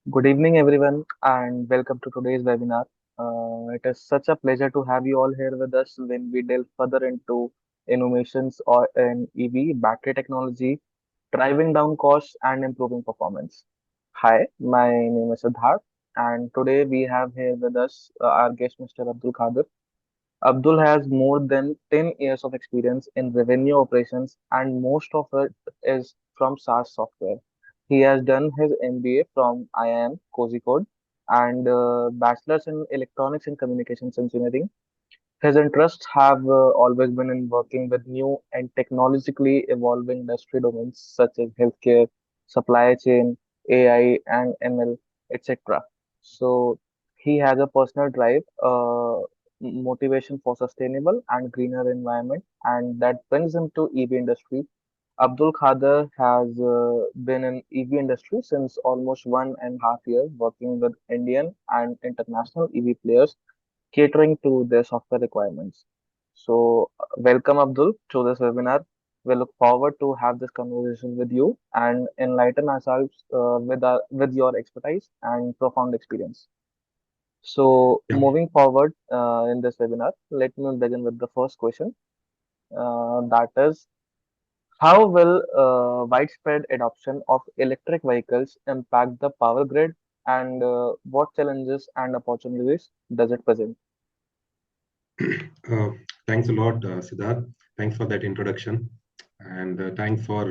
Good evening, everyone, and welcome to today's webinar. It is such a pleasure to have you all here with us when we delve further into innovations or in EV battery technology, driving down costs and improving performance. Hi, my name is Siddharth, and today we have here with us our guest, Mr. Abdul Khader. Abdul has more than 10 years of experience in revenue operations, and most of it is from SaaS software. He has done his MBA from IIM Kozhikode and Bachelor's in Electronics and Communications Engineering. His interests have always been in working with new and technologically evolving industry domains such as healthcare, supply chain, AI, and ML, etc. So he has a personal drive, motivation for sustainable and greener environment, and that brings him to EV industry. Abdul Khader has been in EV industry since almost 1.5 years, working with Indian and international EV players catering to their software requirements. So, welcome Abdul to this webinar. We look forward to have this conversation with you and enlighten ourselves with your expertise and profound experience. So, Yeah. moving forward in this webinar, let me begin with the first question. That is, how will widespread adoption of electric vehicles impact the power grid, and what challenges and opportunities does it present? Uh, Thanks a lot, Siddharth. Thanks for that introduction, and thanks for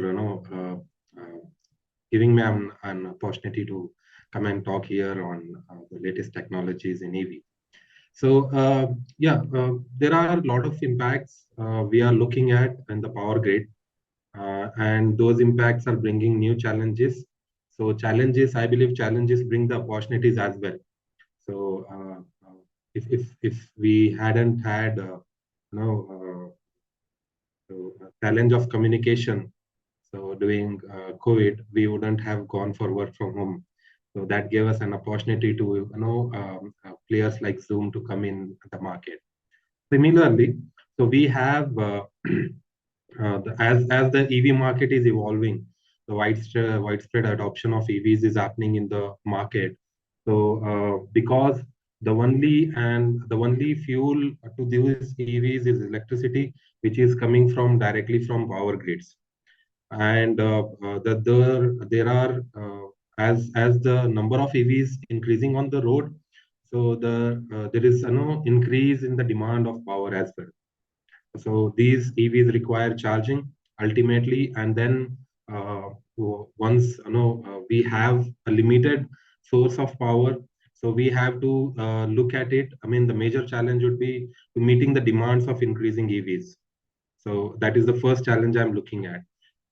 giving me an opportunity to come and talk here on the latest technologies in EV. So, there are a lot of impacts we are looking at in the power grid, and those impacts are bringing new challenges. So, I believe, challenges bring the opportunities as well. So, if we hadn't had you know challenge of communication, so during COVID, we wouldn't have gone for work from home. So that gave us an opportunity to players like Zoom to come in the market. Similarly, so we have as the EV market is evolving, the widespread adoption of EVs is happening in the market. So because the only fuel to these EVs is electricity, which is coming from directly from power grids, and there are as the number of EVs increasing on the road, so there is increase in the demand of power as well. So these EVs require charging ultimately, and then once we have a limited source of power, so we have to look at it. I mean, the major challenge would be to meeting the demands of increasing EVs. So that is the first challenge I'm looking at.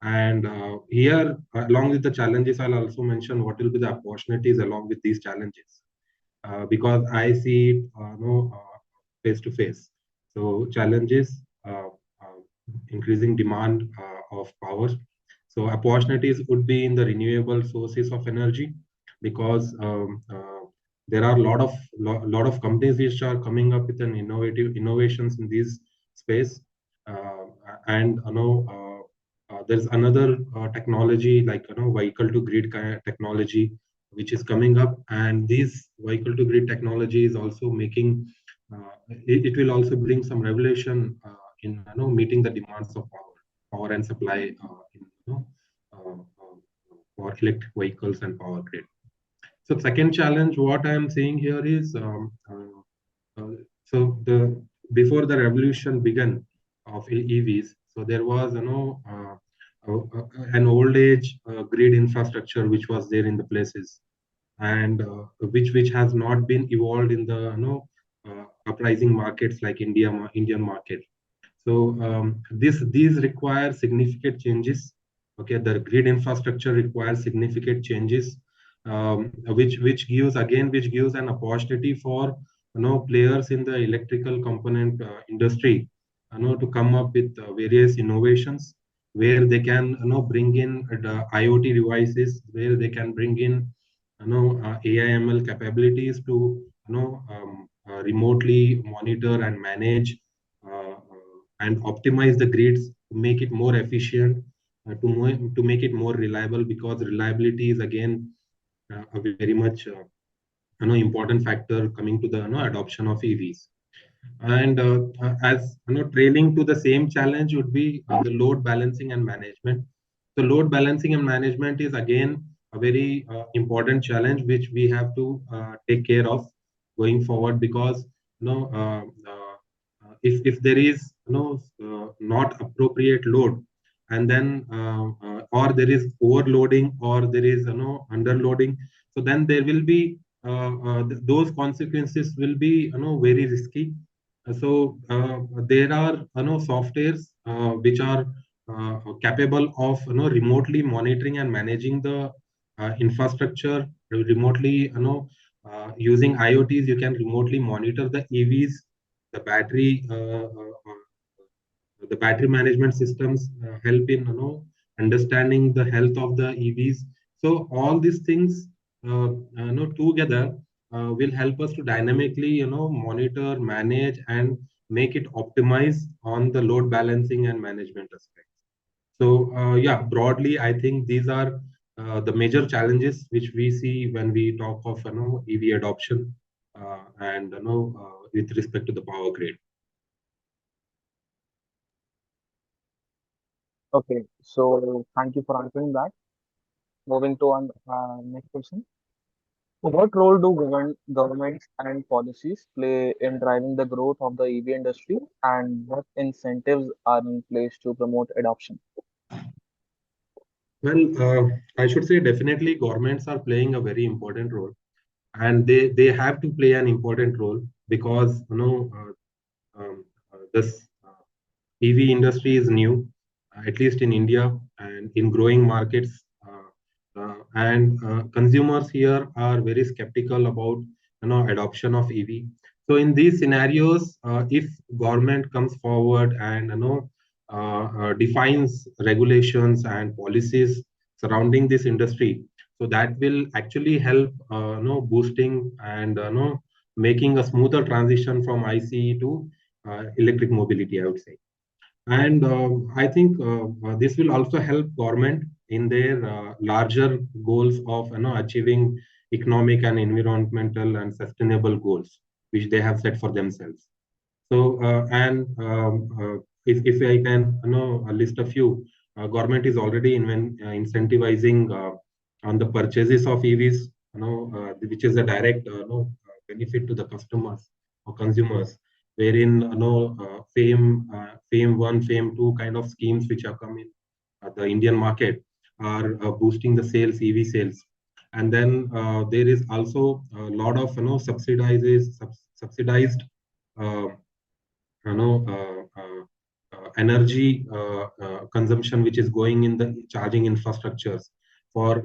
And here, along with the challenges, I'll also mention what will be the opportunities along with these challenges, because I see it face to face. So challenges, increasing demand of power. So opportunities would be in the renewable sources of energy, because there are a lot of companies which are coming up with an innovative innovations in this space, uh, and there's another technology like vehicle to grid kind of technology which is coming up, and this vehicle to grid technology is also making it will also bring some revelation in meeting the demands of power and supply for electric vehicles and power grid. So second challenge, what I am saying here is, so the before the revolution began of EVs, so there was an old age grid infrastructure which was there in the places, and which has not been evolved in the uprising markets like Indian market. So these require significant changes. Okay, the grid infrastructure requires significant changes, which gives an opportunity for players in the electrical component industry, to come up with various innovations where they can bring in the IoT devices, where they can bring in AI/ML capabilities to remotely monitor and manage and optimize the grids to make it more efficient, to make it more reliable, because reliability is again a very much important factor coming to the adoption of EVs. And as trailing to the same challenge would be the load balancing and management. So load balancing and management is again a very important challenge which we have to take care of going forward, because if there is not appropriate load, and then or there is overloading or there is underloading, so then there will be those consequences will be very risky. There are softwares which are capable of remotely monitoring and managing the infrastructure remotely. Using IoTs, you can remotely monitor the EVs, the battery management systems help in understanding the health of the EVs. So all these things together will help us to dynamically monitor, manage, and make it optimize on the load balancing and management aspects. So yeah, broadly, I think these are the major challenges which we see when we talk of EV adoption and with respect to the power grid. Okay, so thank you for answering that. Moving to our next question. What role do governments and policies play in driving the growth of the EV industry, and what incentives are in place to promote adoption? Well, I should say definitely governments are playing a very important role, and they have to play an important role because this EV industry is new, at least in India and in growing markets. And consumers here are very skeptical about adoption of EV. So in these scenarios, if government comes forward and defines regulations and policies surrounding this industry, so that will actually help boosting and making a smoother transition from ICE to electric mobility, I would say. And I think this will also help government in their larger goals of achieving economic and environmental and sustainable goals which they have set for themselves. So, if I can list a few, government is already incentivizing on the purchases of EVs, which is a direct benefit to the customers or consumers, wherein FAME 1, FAME 2 kind of schemes which are coming the Indian market are boosting the sales, EV sales. And then there is also a lot of subsidized uh, energy consumption which is going in the charging infrastructures for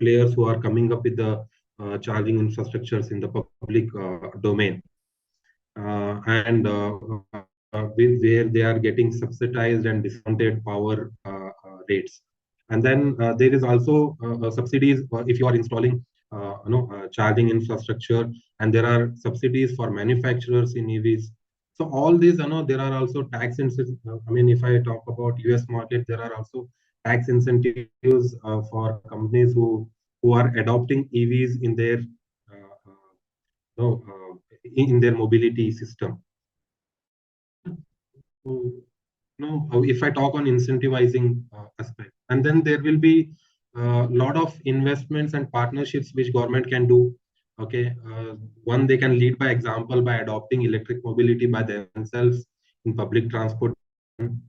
players who are coming up with the charging infrastructures in the public domain, and where they are getting subsidized and discounted power rates. And then there is also subsidies if you are installing charging infrastructure, and there are subsidies for manufacturers in EVs. So all these, there are also tax incentives. I mean, if I talk about US market, there are also tax incentives for companies who are adopting EVs in their in their mobility system. And if I talk on incentivizing aspect, and then there will be a lot of investments and partnerships which government can do. Okay, one, they can lead by example by adopting electric mobility by themselves in public transportation.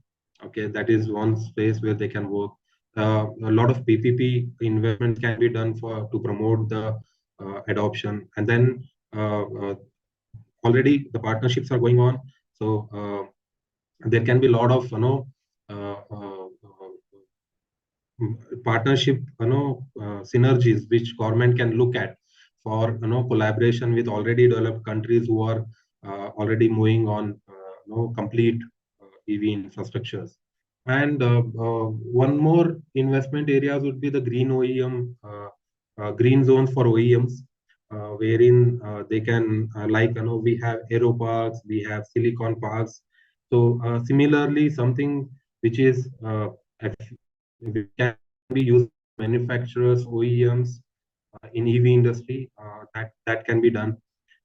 Okay, that is one space where they can work. A lot of PPP investments can be done for to promote the adoption, and then already the partnerships are going on. So there can be a lot of partnership synergies which government can look at for collaboration with already developed countries who are already moving on complete EV infrastructures. And one more investment areas would be the green OEM, green zones for OEMs, wherein they can, like, we have aero parks, we have silicon parks. So similarly, something which is which can be used by manufacturers, OEMs, in EV industry. That can be done.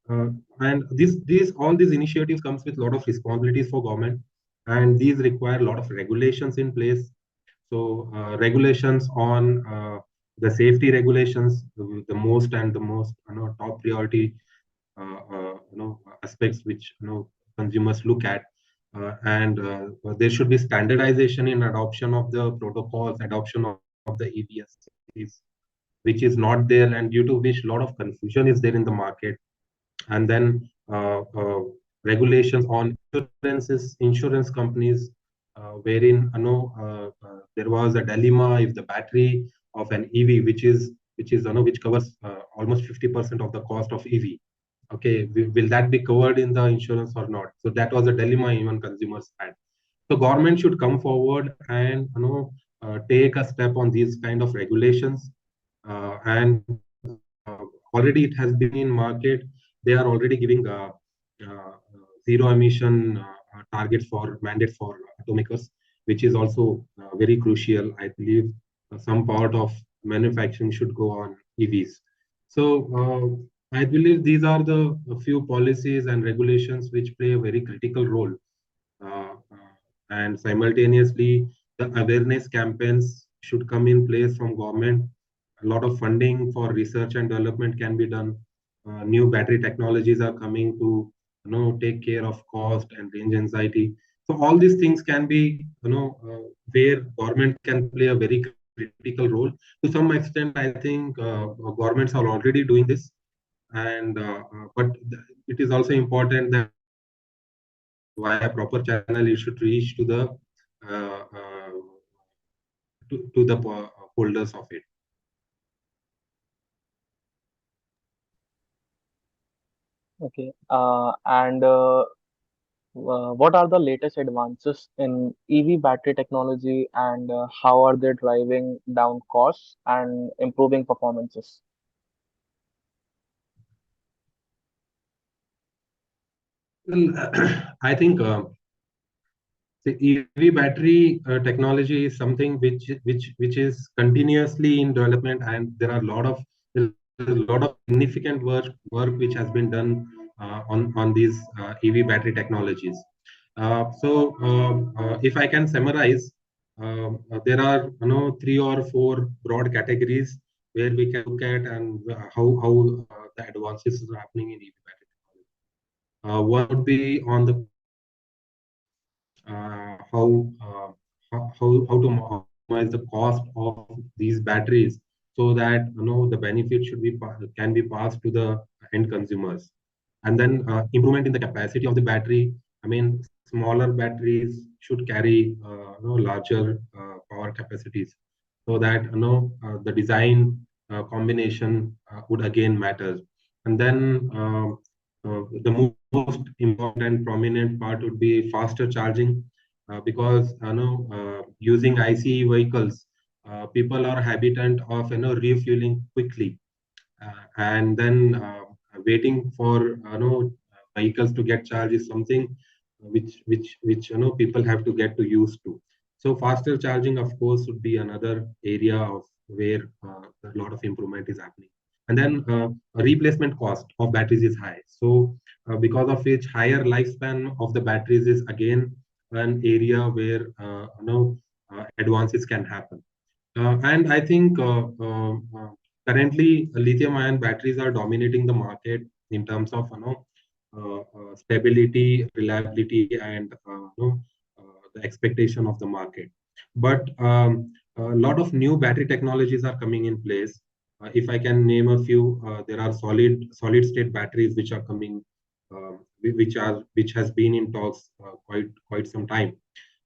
And these all these initiatives comes with a lot of responsibilities for government, and these require a lot of regulations in place. So regulations on the safety regulations, the most and the most top priority aspects which consumers look at, and there should be standardization in adoption of the protocols, adoption of the EVs, which is not there, and due to which a lot of confusion is there in the market. And then regulations on insurance companies, wherein there was a dilemma if the battery of an EV, which covers almost 50% of the cost of EV. Okay, will that be covered in the insurance or not? So that was a dilemma even consumers had. So government should come forward and take a step on these kind of regulations, and already it has been in market. They are already giving zero emission targets for mandate for automakers, which is also very crucial. I believe some part of manufacturing should go on EVs. So I believe these are the few policies and regulations which play a very critical role, and simultaneously the awareness campaigns should come in place from government. A lot of funding for research and development can be done. New battery technologies are coming to take care of cost and range anxiety. So all these things can be where government can play a very critical role. To some extent, I think governments are already doing this, and it is also important that via proper channel you should reach to the uh, uh, to the holders of it. Okay. What are the latest advances in EV battery technology, and how are they driving down costs and improving performances? Well, I think the EV battery technology is something which is continuously in development, and there is a lot of significant work which has been done on these EV battery technologies. If I can summarize, there are three or four broad categories where we can look at and how the advances are happening in EV battery technology. One would be on the cost side, how to optimize the cost of these batteries so that the benefit can be passed to the end consumers. And then improvement in the capacity of the battery. I mean, smaller batteries should carry larger power capacities, so that the design combination would again matter. And then the most important and prominent part would be faster charging, because using ICE vehicles, people are habitant of refueling quickly, and then waiting for vehicles to get charged is something which people have to get to used to. So faster charging, of course, would be another area of where a lot of improvement is happening. And then replacement cost of batteries is high, so because of which higher lifespan of the batteries is again an area where advances can happen. And I think currently lithium-ion batteries are dominating the market in terms of stability, reliability, and the expectation of the market. But a lot of new battery technologies are coming in place. If I can name a few, there are solid state batteries which are coming, which has been in talks quite some time,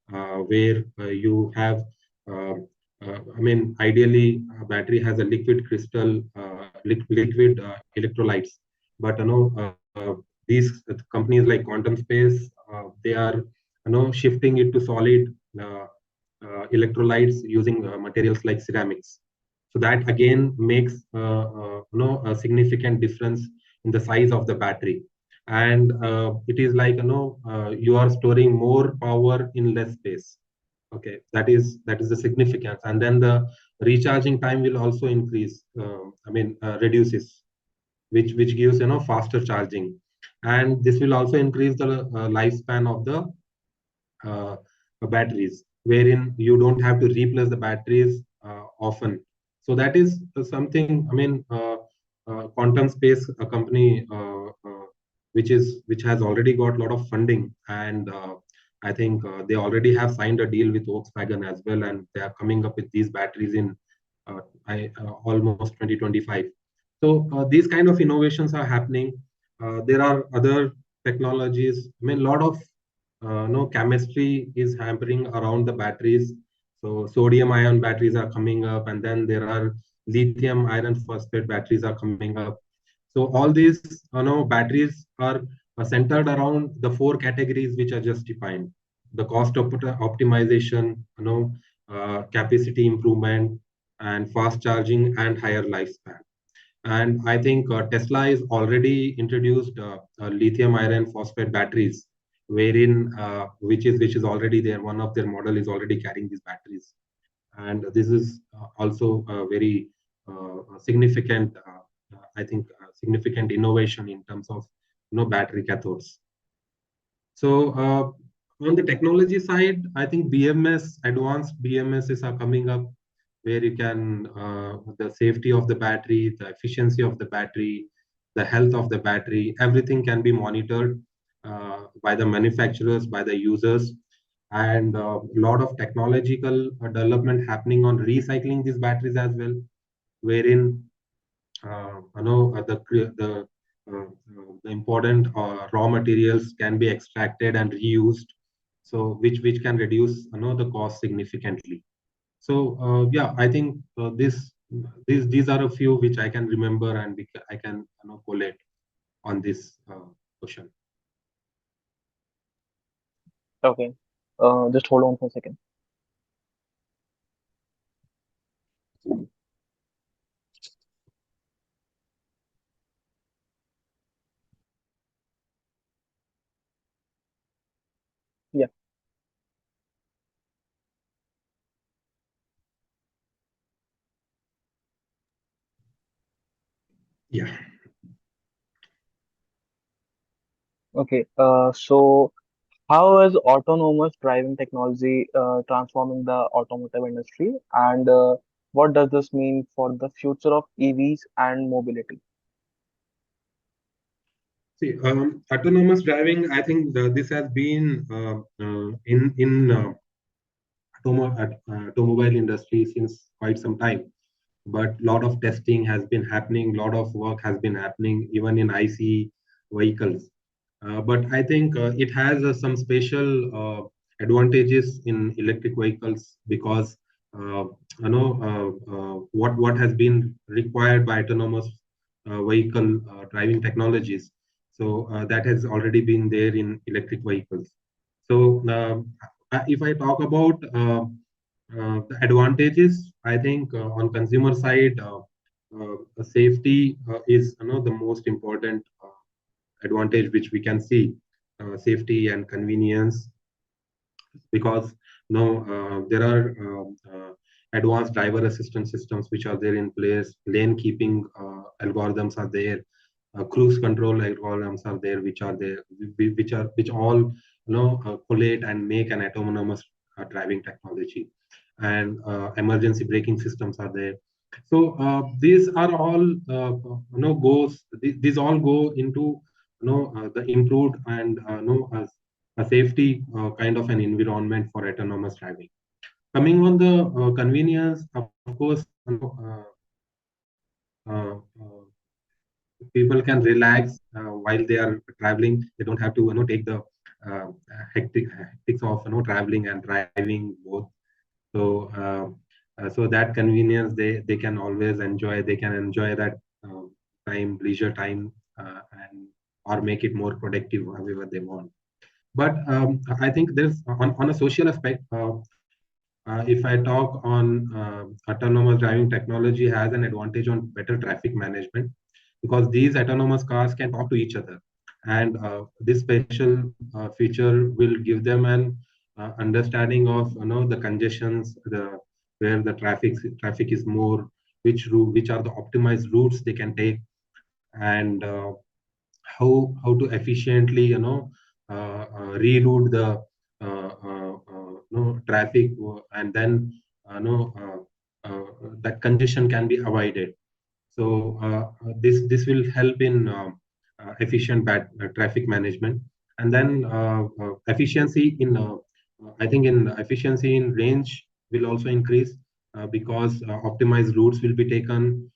where you have, uh, I mean, ideally, a battery has a liquid crystal, liquid electrolytes. But these companies like Quantum Space, they are shifting it to solid electrolytes using materials like ceramics. So that again makes a significant difference in the size of the battery, and it is like you are storing more power in less space. Okay, that is the significance. And then the recharging time will also increase. Reduces, which gives faster charging, and this will also increase the lifespan of the uh, batteries, wherein you don't have to replace the batteries often. So that is something. Quantum Space, a company which has already got a lot of funding, and I think they already have signed a deal with Volkswagen as well, and they are coming up with these batteries in almost 2025. So these kind of innovations are happening. There are other technologies. I mean, a lot of no chemistry is hampering around the batteries. So sodium ion batteries are coming up, and then there are lithium iron phosphate batteries are coming up. So all these batteries are centered around the four categories which are just defined: the optimization, capacity improvement, and fast charging and higher lifespan. And I think Tesla is already introduced lithium iron phosphate batteries, wherein which is already there. One of their model is already carrying these batteries, and this is also a very significant, I think, significant innovation in terms of battery cathodes. So on the technology side, I think BMS, advanced BMSs are coming up, where you can the safety of the battery, the efficiency of the battery, the health of the battery, everything can be monitored by the manufacturers, by the users, and a lot of technological development happening on recycling these batteries as well, wherein the important raw materials can be extracted and reused, so which can reduce the cost significantly. So yeah, I think these are a few which I can remember, and I can collate on this question. Okay. Just hold on for a second. Yeah. Yeah. Okay. So how is autonomous driving technology transforming the automotive industry, and what does this mean for the future of EVs and mobility? See, autonomous driving, I think this has been in automobile industry since quite some time, but a lot of testing has been happening, a lot of work has been happening even in ICE vehicles. But I think it has some special advantages in electric vehicles, because uh, what has been required by autonomous vehicle driving technologies. So that has already been there in electric vehicles. So if I talk about the advantages, I think on consumer side, safety is the most important advantage which we can see. Safety and convenience, because there are advanced driver assistance systems which are there in place, lane keeping algorithms are there, cruise control algorithms are there, which all collate and make an autonomous driving technology, and emergency braking systems are there. So these are all these all go into the improved and a safety kind of an environment for autonomous driving. Coming on the convenience, of course, uh, people can relax while they are traveling. They don't have to take the uh, hectics of traveling and driving both. So so that convenience, they can always enjoy. They can enjoy that time, leisure time, and or make it more productive however they want. But I think there's on a social aspect. If I talk on autonomous driving technology has an advantage on better traffic management, because these autonomous cars can talk to each other, and this special feature will give them an understanding of the congestions, where the traffic is more, which are the optimized routes they can take, and how to efficiently reroute the traffic, and then that congestion can be avoided. So this will help in efficient traffic management, and then efficiency in I think in efficiency in range will also increase, because optimized routes will be taken.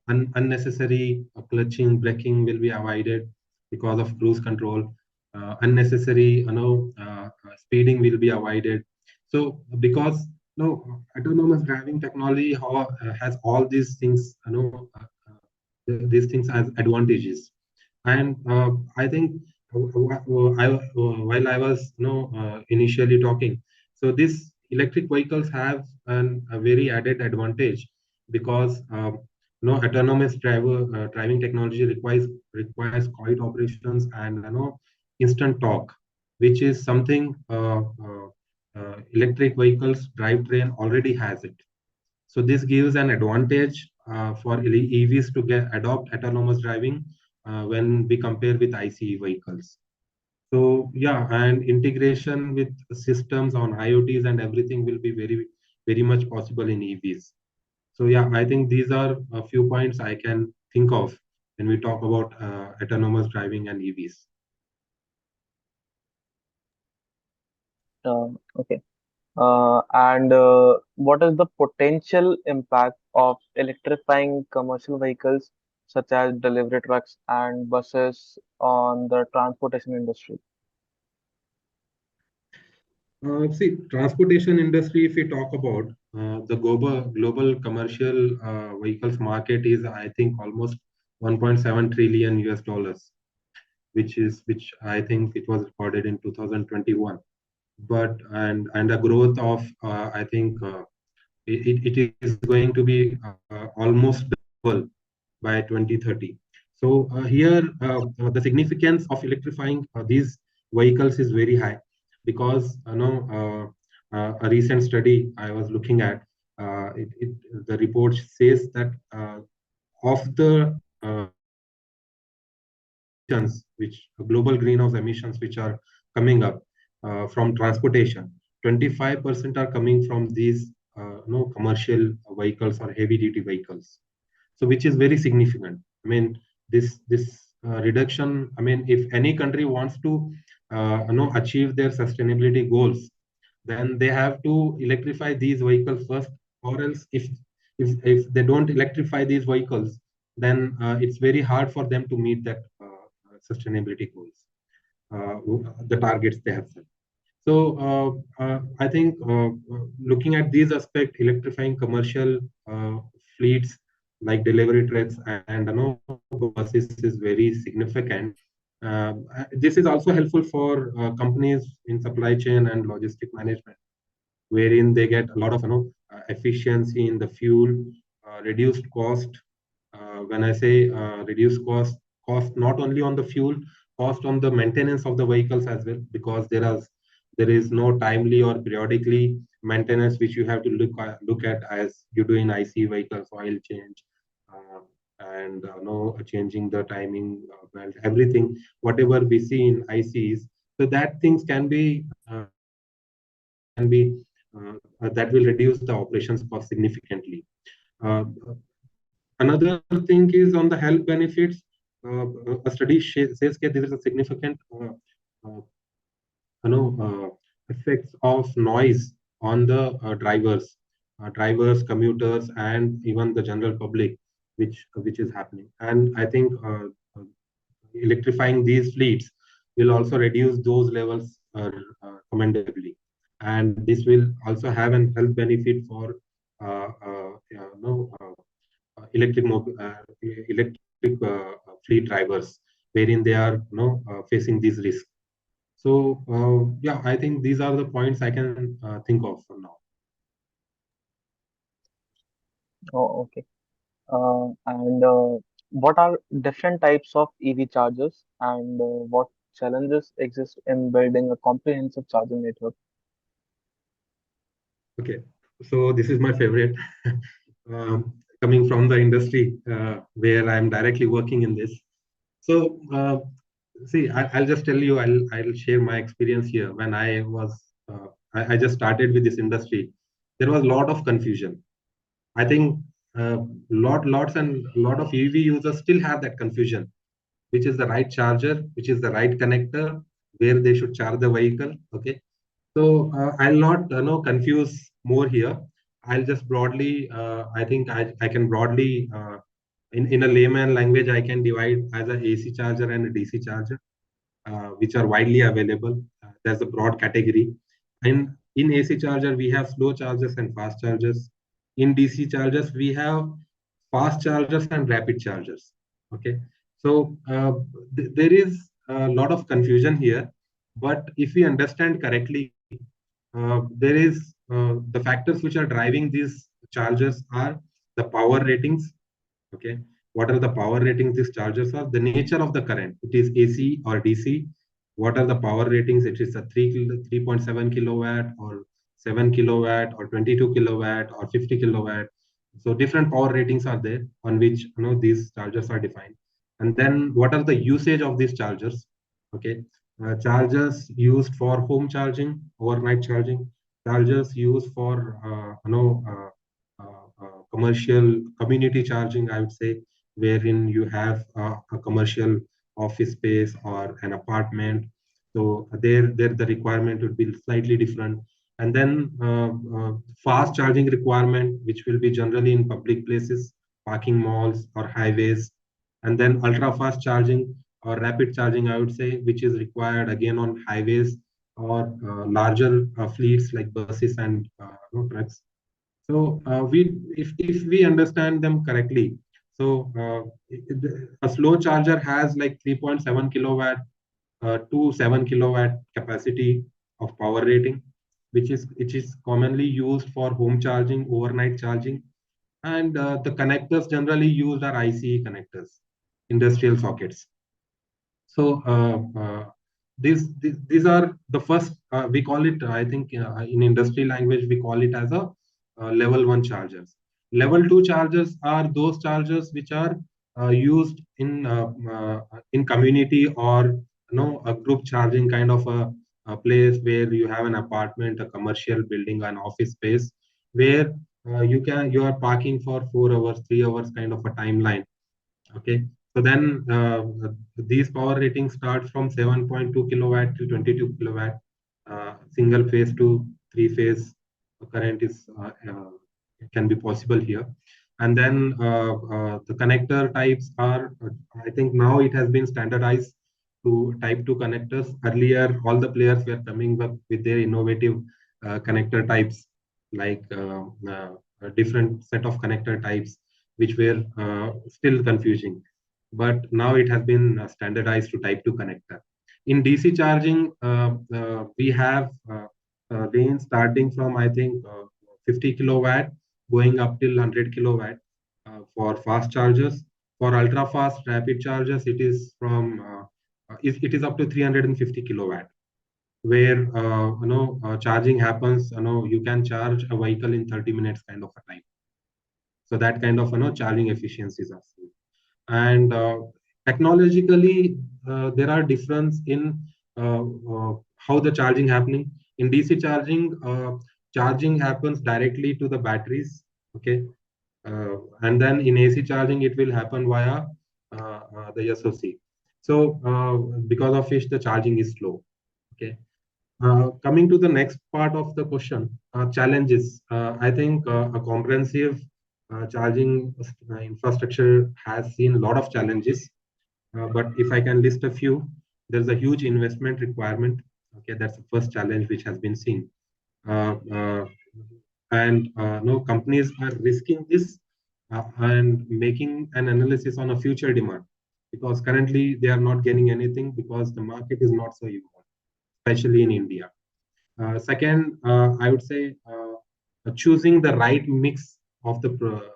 Unnecessary clutching, braking will be avoided because of cruise control. Unnecessary, speeding will be avoided. So because no autonomous driving technology has all these things, these things as advantages. And I think while I was initially talking, so these electric vehicles have a very added advantage, because autonomous driving technology requires quiet operations and instant torque, which is something electric vehicles drivetrain already has it. So this gives an advantage for EVs to get adopt autonomous driving when we compare with ICE vehicles. So yeah, and integration with systems on IoTs and everything will be very much possible in EVs. So yeah, I think these are a few points I can think of when we talk about autonomous driving and EVs. Okay. And what is the potential impact of electrifying commercial vehicles such as delivery trucks and buses on the transportation industry? See, transportation industry, if we talk about the global commercial vehicles market is, I think, almost 1.7 trillion US dollars, which I think it was recorded in 2021. But and a growth of I think it is going to be almost double by 2030. So here the significance of electrifying these vehicles is very high, because a recent study I was looking at, the report says that of the emissions, which global greenhouse emissions which are coming up from transportation, 25% are coming from these commercial vehicles or heavy duty vehicles. So which is very significant. I mean, this reduction, I mean, if any country wants to achieve their sustainability goals, then they have to electrify these vehicles first, or else if they don't electrify these vehicles, then it's very hard for them to meet that sustainability goals, the targets they have set. So I think looking at these aspects, electrifying commercial fleets like delivery trucks and buses is very significant. This is also helpful for companies in supply chain and logistic management, wherein they get a lot of efficiency in the fuel, reduced cost. When I say reduced cost not only on the fuel, cost on the maintenance of the vehicles as well, because there is no timely or periodically maintenance which you have to look at as you do in IC vehicles, oil change, uh, and changing the timing belt, everything, whatever we see in ICs. So that things can be that will reduce the operations cost significantly. Uh, Another thing is on the health benefits. A study says that there is a significant uh, effects of noise on the drivers, commuters, and even the general public, which is happening. And I think electrifying these fleets will also reduce those levels commendably, and this will also have an health benefit for electric fleet drivers, wherein they are facing these risks. So yeah, I think these are the points I can think of for now. Oh, okay. And what are different types of EV chargers and what challenges exist in building a comprehensive charging network? Okay. So this is my favorite, coming from the industry where I'm directly working in this. So see, I'll just tell you, I'll share my experience here. When I was, I just started with this industry, there was a lot of confusion. I think lots and a lot of EV users still have that confusion, which is the right charger, which is the right connector, where they should charge the vehicle. Okay, so I'll not confuse more here. I'll just broadly, I think I can broadly, in a layman language, I can divide as a AC charger and a DC charger, which are widely available. There's a broad category. And in AC charger, we have slow chargers and fast chargers. In DC chargers, we have fast chargers and rapid chargers. Okay, so there is a lot of confusion here. But if we understand correctly, there is the factors which are driving these chargers are the power ratings. Okay, what are the power ratings these chargers are? The nature of the current, it is AC or DC. What are the power ratings? It is a 3.7 kilowatt or 7 kilowatt or 22 kilowatt or 50 kilowatt. So different power ratings are there on which these chargers are defined. And then what are the usage of these chargers? Okay, chargers used for home charging, overnight charging, chargers used for commercial community charging, I would say, wherein you have a commercial office space or an apartment. So there the requirement would be slightly different. And then fast charging requirement, which will be generally in public places, parking malls or highways. And then ultra fast charging or rapid charging, I would say, which is required again on highways or larger fleets like buses and trucks. So if we understand them correctly, so a slow charger has like 3.7 kilowatt to 7 kilowatt capacity of power rating, which is commonly used for home charging, overnight charging, and the connectors generally used are ICE connectors, industrial sockets. So these are the first, we call it, I think in industry language, we call it as a level one chargers. Level two chargers are those chargers which are used in community or a group charging kind of a place where you have an apartment, a commercial building, an office space where you are parking for 4 hours, 3 hours kind of a timeline. Okay, so then these power ratings start from 7.2 kilowatt to 22 kilowatt, single phase to three phase current is can be possible here. And then the connector types are, I think now it has been standardized to type 2 connectors. Earlier, all the players were coming up with their innovative connector types, like a different set of connector types which were still confusing. But now it has been standardized to Type 2 connector. In DC charging, we have range starting from, I think, 50 kilowatt going up till 100 kilowatt for fast chargers. For ultra fast rapid chargers, it is it is up to 350 kilowatt, where charging happens. You can charge a vehicle in 30 minutes kind of a time. So that kind of charging efficiencies are seen. And technologically, there are difference in how the charging happening. In DC charging, charging happens directly to the batteries. Okay, and then in AC charging, it will happen via the SOC. So because of which the charging is slow. Okay. Coming to the next part of the question, challenges. I think a comprehensive charging infrastructure has seen a lot of challenges. But if I can list a few, there's a huge investment requirement. Okay, that's the first challenge which has been seen. Uh, uh, and no companies are risking this and making an analysis on a future demand, because currently they are not getting anything because the market is not so evolved, especially in India. Second, I would say choosing the right mix of the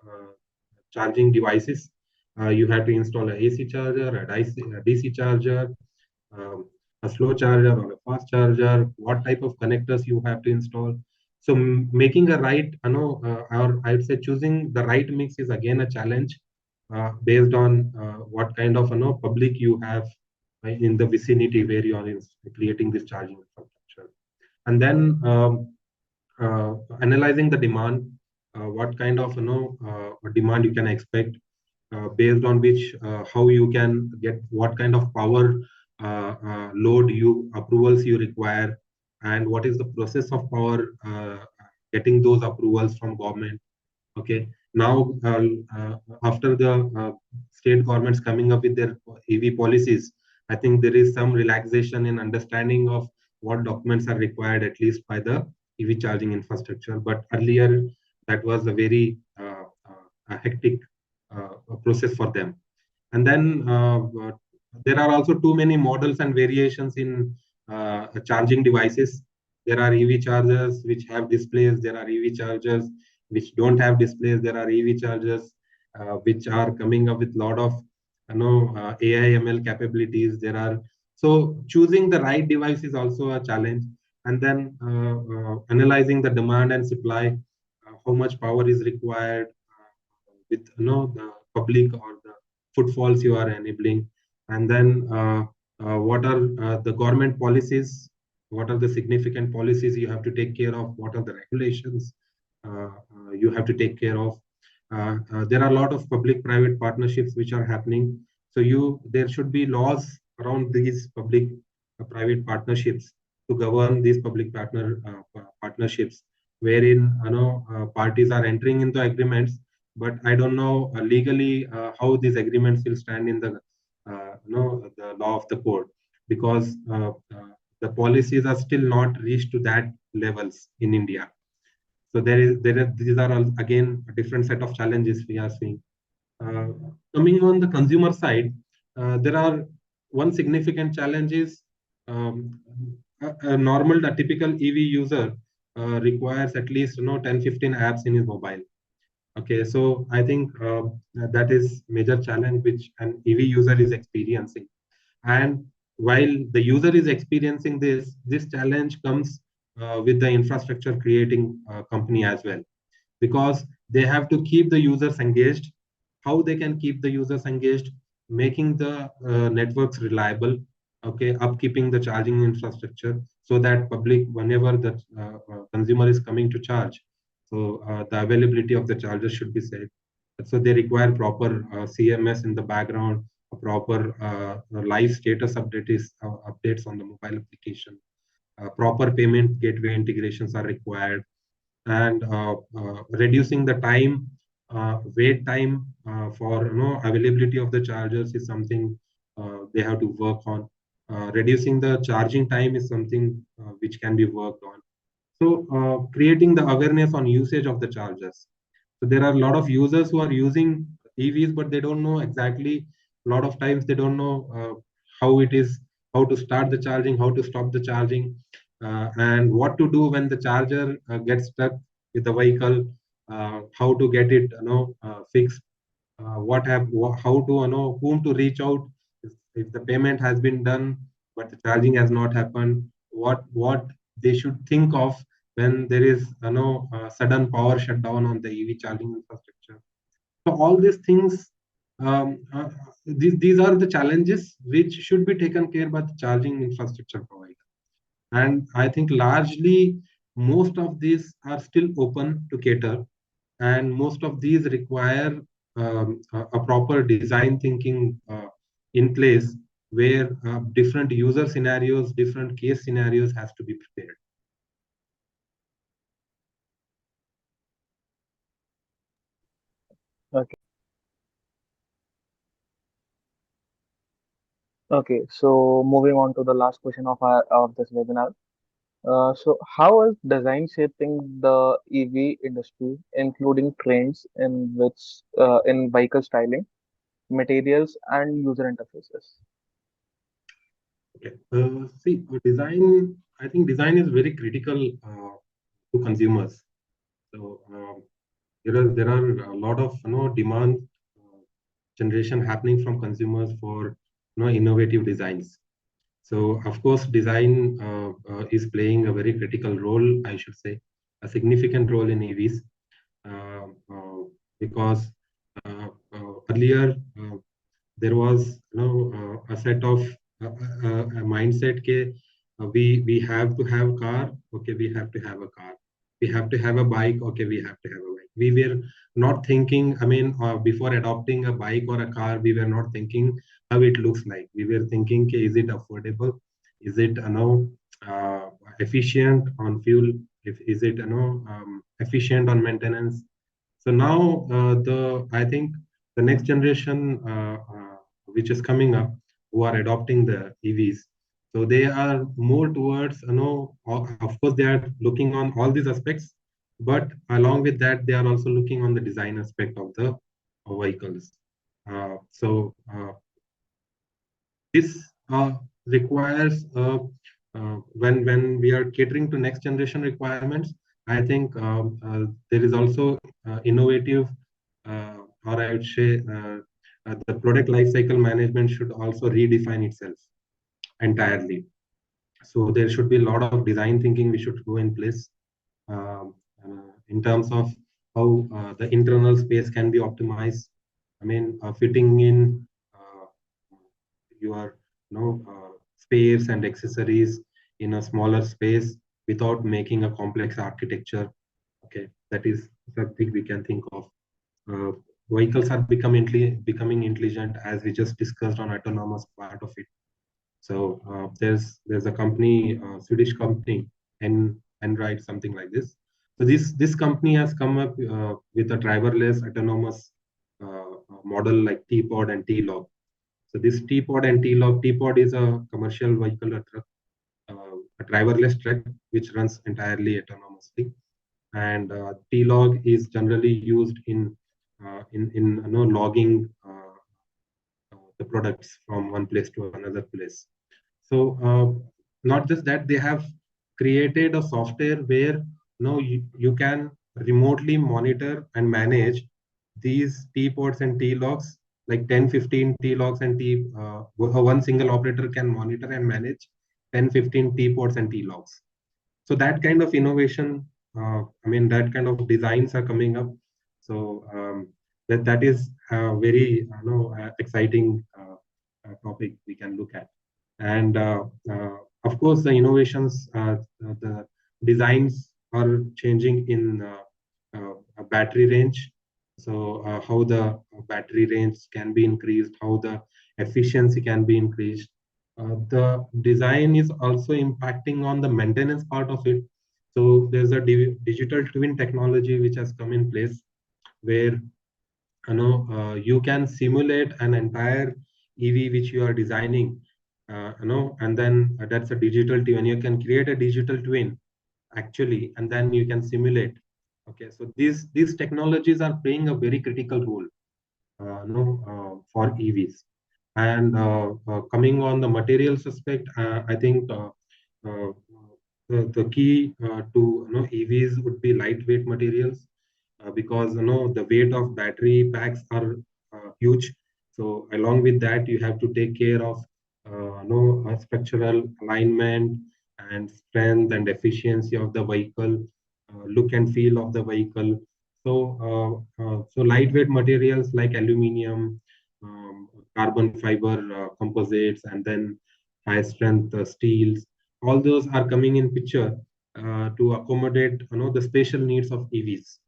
charging devices. You have to install a AC charger, a DC charger, um, a slow charger or a fast charger, what type of connectors you have to install. So making a right, or I'd say choosing the right mix is again a challenge, based on what kind of public you have in the vicinity where you are creating this charging infrastructure. And then analyzing the demand, what kind of demand you can expect, based on which how you can get what kind of power load you approvals you require, and what is the process of power getting those approvals from government. Okay, now after the state governments coming up with their EV policies, I think there is some relaxation in understanding of what documents are required, at least by the EV charging infrastructure. But earlier, that was a very a hectic process for them. And then there are also too many models and variations in charging devices. There are EV chargers which have displays. There are EV chargers which don't have displays. There are EV chargers which are coming up with a lot of AI ML capabilities. There are, so choosing the right device is also a challenge. And then analyzing the demand and supply, how much power is required with the public or the footfalls you are enabling. And then what are the government policies, what are the significant policies you have to take care of, what are the regulations you have to take care of. There are a lot of public private partnerships which are happening, so there should be laws around these public private partnerships to govern these public partnerships, wherein parties are entering into agreements, but I don't know legally how these agreements will stand in the law of the court, because the policies are still not reached to that levels in India. So these are all, again, a different set of challenges we are seeing. Uh, Coming on the consumer side, there are one significant challenge is um, a typical EV user requires at least 10-15 apps in his mobile. Okay, so I think that is major challenge which an EV user is experiencing. And while the user is experiencing this challenge comes with the infrastructure creating company as well, because they have to keep the users engaged. How they can keep the users engaged? Making the networks reliable, okay, upkeeping the charging infrastructure so that public, whenever the consumer is coming to charge, so the availability of the charger should be safe. So they require proper CMS in the background, a proper live status updates on the mobile application. Proper payment gateway integrations are required, and reducing the time, wait time for availability of the chargers is something they have to work on. Reducing the charging time is something which can be worked on. So creating the awareness on usage of the chargers. So there are a lot of users who are using EVs, but they don't know exactly. A lot of times they don't know how it is, how to start the charging, how to stop the charging, and what to do when the charger gets stuck with the vehicle, how to get it fixed, how to whom to reach out if the payment has been done but the charging has not happened. What they should think of when there is sudden power shutdown on the EV charging infrastructure. So all these things, these are the challenges which should be taken care by the charging infrastructure provider. And I think largely most of these are still open to cater, and most of these require a proper design thinking in place, where different user scenarios, different case scenarios has to be prepared. Okay. Okay. So moving on to the last question of this webinar. So how is design shaping the EV industry, including trends in vehicle styling, materials, and user interfaces? Okay. See, design. I think design is very critical to consumers. So there are a lot of demand generation happening from consumers for innovative designs. So of course, design is playing a very critical role, I should say. a significant role in EVs, uh, uh, because earlier there was a set of a mindset ke we have to have car, okay, we have to have a car, we have to have a bike, okay, we have to have a bike. We were not thinking, I mean, before adopting a bike or a car, we were not thinking how it looks like. We were thinking ke, is it affordable, is it uh, efficient on fuel, if is it efficient on maintenance. So now the I think the next generation which is coming up, who are adopting the EVs, so they are more towards of course they are looking on all these aspects, but along with that they are also looking on the design aspect of the vehicles. This requires when we are catering to next generation requirements. I think there is also innovative, or I would say, the product life cycle management should also redefine itself entirely. So there should be a lot of design thinking we should go in place, in terms of how the internal space can be optimized. I mean, fitting in your spares and accessories in a smaller space without making a complex architecture. Okay, that is something we can think of. Uh, Vehicles are becoming intelligent, as we just discussed on autonomous part of it. So there's a company, Swedish company, and Android, something like this. So this company has come up with a driverless autonomous model like T-Pod and T-Log. So this T-Pod and T-Log, T-Pod is a commercial vehicle, a driverless truck which runs entirely autonomously, and T-Log is generally used in logging the products from one place to another place. So not just that, they have created a software where you can remotely monitor and manage these T ports and T logs, like 10, 15 T logs and one single operator can monitor and manage 10, 15 T ports and T logs. So that kind of innovation, I mean, that kind of designs are coming up. So that is a very exciting topic we can look at. And of course, the innovations, the designs are changing in a battery range. So how the battery range can be increased, how the efficiency can be increased. The design is also impacting on the maintenance part of it. So there's a digital twin technology which has come in place, where you can simulate an entire EV which you are designing, and then that's a digital twin. You can create a digital twin actually, and then you can simulate. Okay, so these technologies are playing a very critical role, for EVs. And coming on the materials aspect, I think uh, the key to EVs would be lightweight materials, because the weight of battery packs are huge. So along with that, you have to take care of structural alignment and strength and efficiency of the vehicle, look and feel of the vehicle. So lightweight materials like aluminum, carbon fiber composites, and then high strength steels, all those are coming in picture to accommodate the special needs of EVs.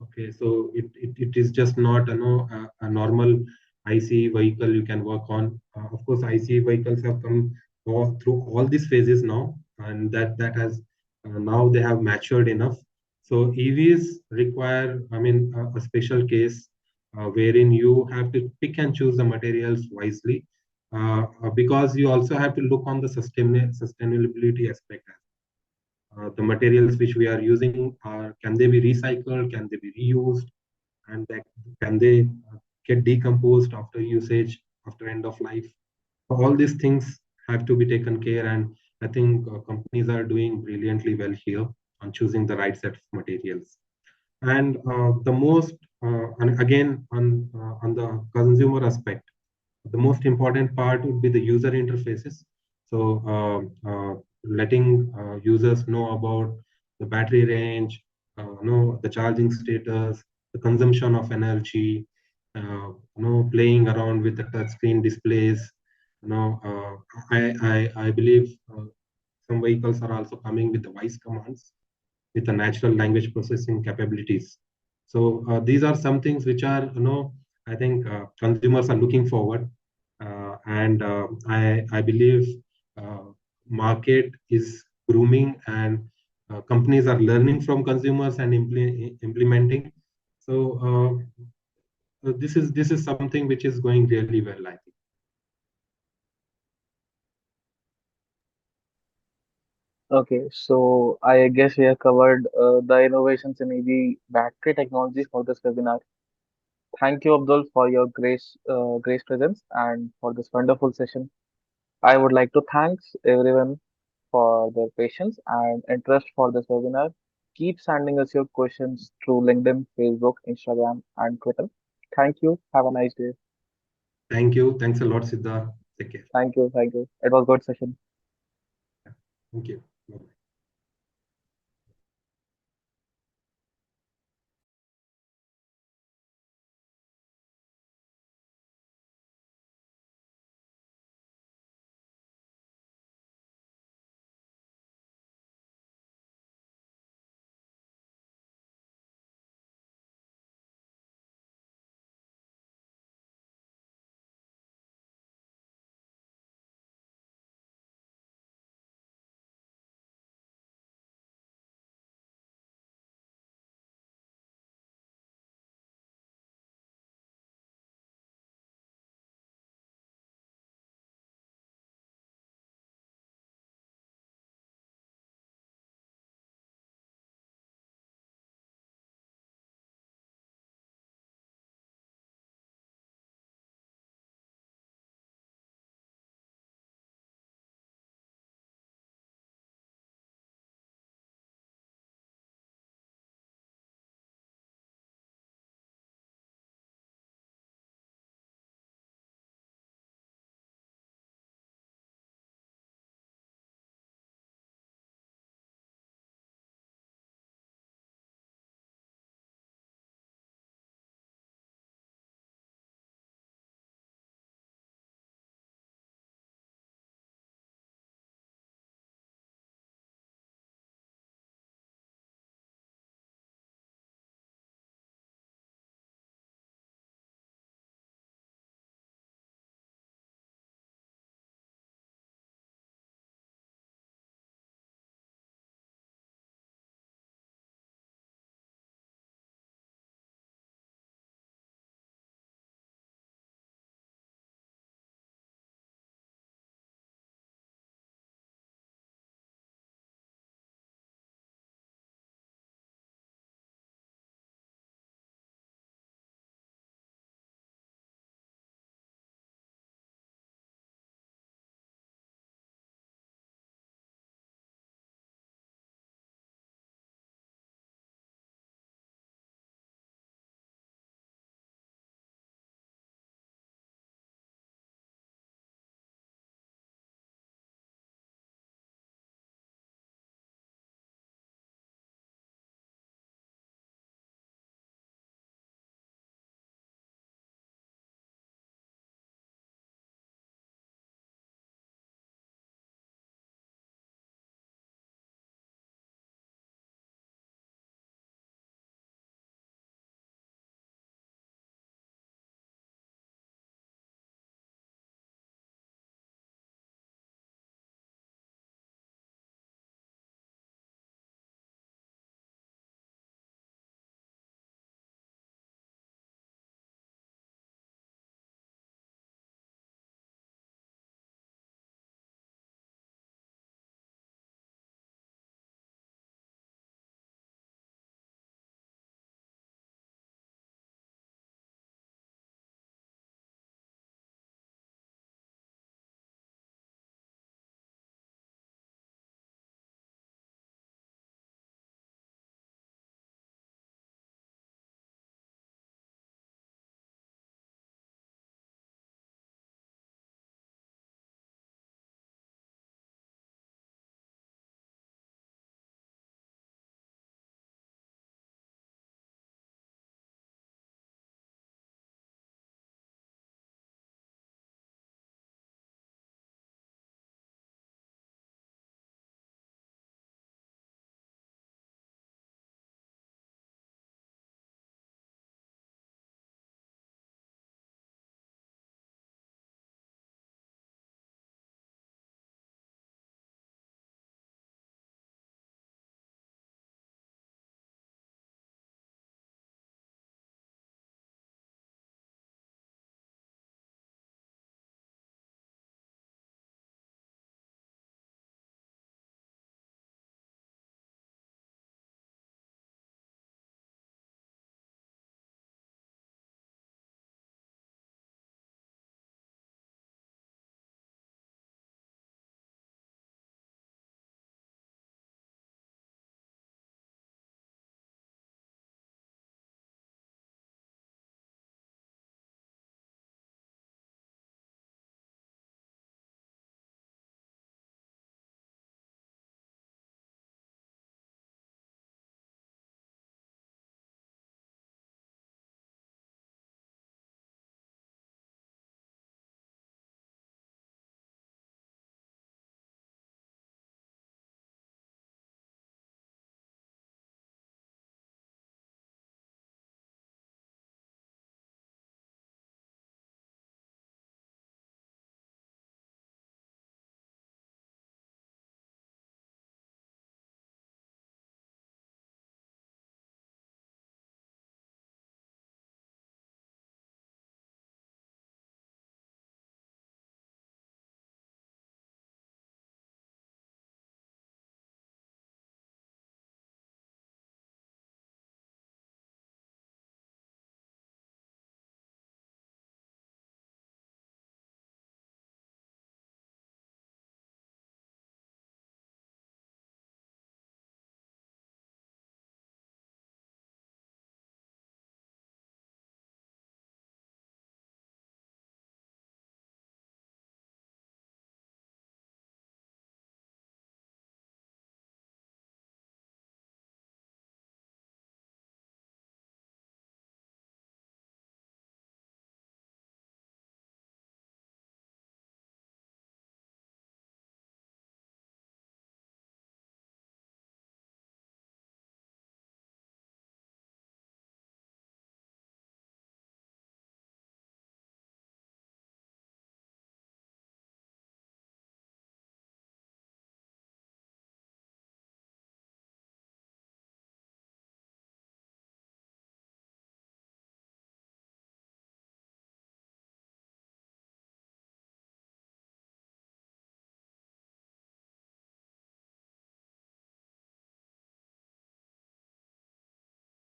Okay, so it is just not a normal ICE vehicle you can work on. Of course, ICE vehicles have come through all these phases now, and that has now they have matured enough. So EVs require, I mean, a special case wherein you have to pick and choose the materials wisely, because you also have to look on the sustainability aspect. The materials which we are using can they be recycled, can they be reused, and can they get decomposed after usage, after end of life. So all these things have to be taken care, and I think companies are doing brilliantly well here on choosing the right set of materials. And the most and again on the consumer aspect, the most important part would be the user interfaces. So letting users know about the battery range, the charging status, the consumption of energy, playing around with the touch screen displays. I believe some vehicles are also coming with the voice commands with the natural language processing capabilities. So these are some things which are, I think consumers are looking forward, and I believe uh, market is grooming, and companies are learning from consumers and implementing. So this is something which is going really well, I think. Okay, so I guess we have covered the innovations in EV battery technology for this webinar. Thank you, Abdul, for your grace presence and for this wonderful session. I would like to thanks everyone for their patience and interest for this webinar. Keep sending us your questions through LinkedIn, Facebook, Instagram, and Twitter. Thank you. Have a nice day. Thank you. Thanks a lot, Siddharth. Take care. Thank you. Thank you. It was good session. Thank you.